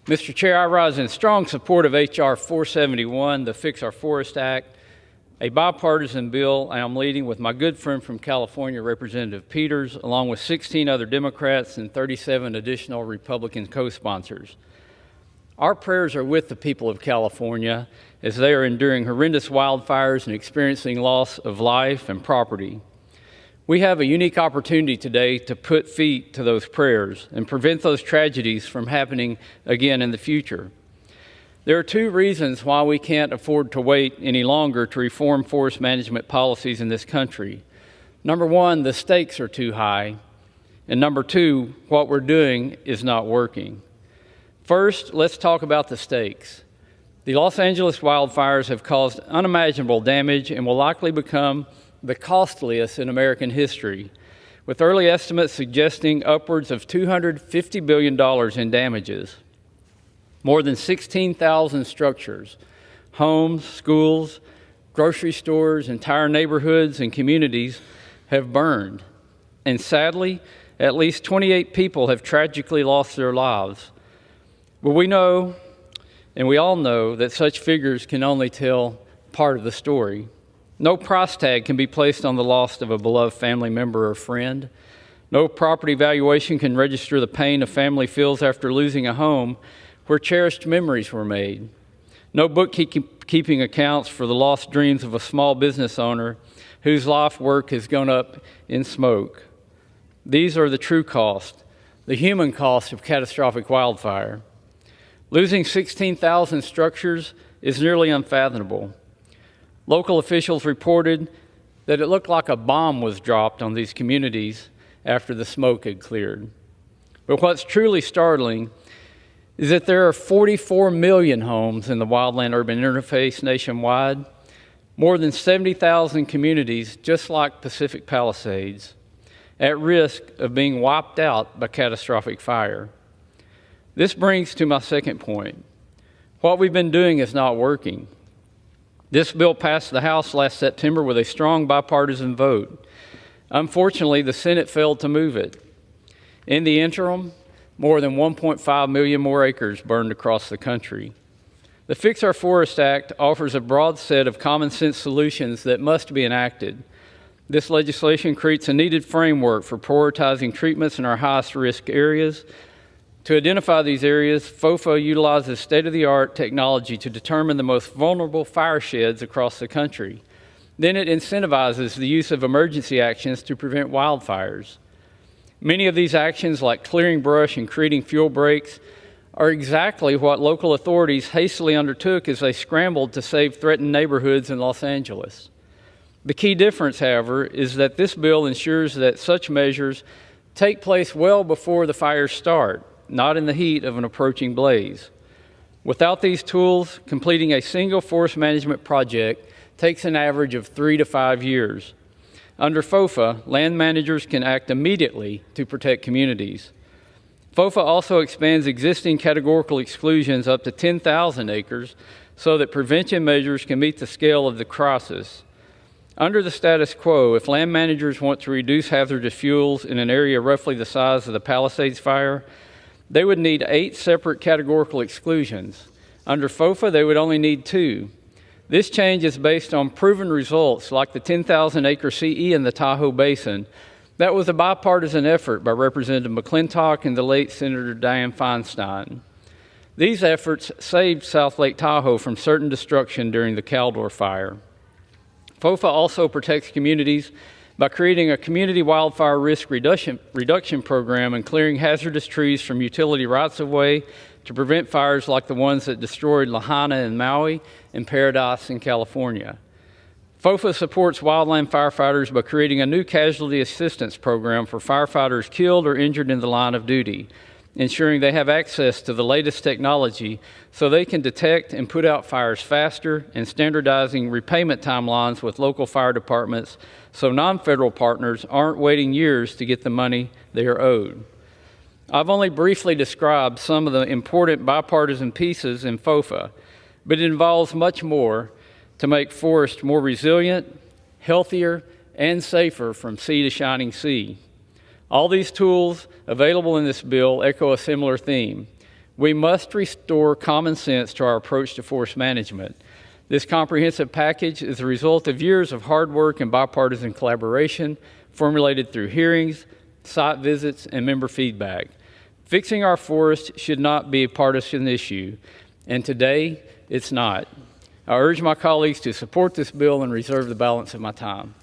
Mr. Chair, I rise in strong support of H.R. 471, the Fix Our Forest Act, a bipartisan bill I am leading with my good friend from California, Representative Peters, along with 16 other Democrats and 37 additional Republican co-sponsors. Our prayers are with the people of California as they are enduring horrendous wildfires and experiencing loss of life and property. We have a unique opportunity today to put feet to those prayers and prevent those tragedies from happening again in the future. There are two reasons why we can't afford to wait any longer to reform forest management policies in this country. Number one, the stakes are too high. And number two, what we're doing is not working. First, let's talk about the stakes. The Los Angeles wildfires have caused unimaginable damage and will likely become the costliest in American history, with early estimates suggesting upwards of $250 billion in damages. More than 16,000 structures, homes, schools, grocery stores, entire neighborhoods, and communities have burned. And sadly, at least 28 people have tragically lost their lives. But we know, and we all know, that such figures can only tell part of the story. No price tag can be placed on the loss of a beloved family member or friend. No property valuation can register the pain a family feels after losing a home where cherished memories were made. No bookkeeping accounts for the lost dreams of a small business owner whose life work has gone up in smoke. These are the true cost, the human cost of catastrophic wildfire. Losing 16,000 structures is nearly unfathomable. Local officials reported that it looked like a bomb was dropped on these communities after the smoke had cleared. But what's truly startling is that there are 44 million homes in the wildland-urban interface nationwide, more than 70,000 communities just like Pacific Palisades, at risk of being wiped out by catastrophic fire. This brings to my second point. What we've been doing is not working. This bill passed the House last September with a strong bipartisan vote. Unfortunately, the Senate failed to move it. In the interim, more than 1.5 million more acres burned across the country. The Fix Our Forest Act offers a broad set of common sense solutions that must be enacted. This legislation creates a needed framework for prioritizing treatments in our highest risk areas. To identify these areas, FOFA utilizes state-of-the-art technology to determine the most vulnerable fire sheds across the country. Then it incentivizes the use of emergency actions to prevent wildfires. Many of these actions, like clearing brush and creating fuel breaks, are exactly what local authorities hastily undertook as they scrambled to save threatened neighborhoods in Los Angeles. The key difference, however, is that this bill ensures that such measures take place well before the fires start, not in the heat of an approaching blaze. Without these tools, completing a single forest management project takes an average of 3 to 5 years. Under FOFA, land managers can act immediately to protect communities. FOFA also expands existing categorical exclusions up to 10,000 acres so that prevention measures can meet the scale of the crisis. Under the status quo, if land managers want to reduce hazardous fuels in an area roughly the size of the Palisades fire, they would need 8 separate categorical exclusions. Under FOFA, they would only need 2. This change is based on proven results like the 10,000-acre CE in the Tahoe Basin. That was a bipartisan effort by Representative McClintock and the late Senator Dianne Feinstein. These efforts saved South Lake Tahoe from certain destruction during the Caldor fire. FOFA also protects communities by creating a community wildfire risk reduction program and clearing hazardous trees from utility rights-of-way to prevent fires like the ones that destroyed Lahaina in Maui and Paradise in California. FOFA supports wildland firefighters by creating a new casualty assistance program for firefighters killed or injured in the line of duty, ensuring they have access to the latest technology so they can detect and put out fires faster, and standardizing repayment timelines with local fire departments so non-federal partners aren't waiting years to get the money they are owed. I've only briefly described some of the important bipartisan pieces in FOFA, but it involves much more to make forests more resilient, healthier, and safer from sea to shining sea. All these tools available in this bill echo a similar theme. We must restore common sense to our approach to forest management. This comprehensive package is the result of years of hard work and bipartisan collaboration, formulated through hearings, site visits, and member feedback. Fixing our forests should not be a partisan issue, and today it's not. I urge my colleagues to support this bill and reserve the balance of my time.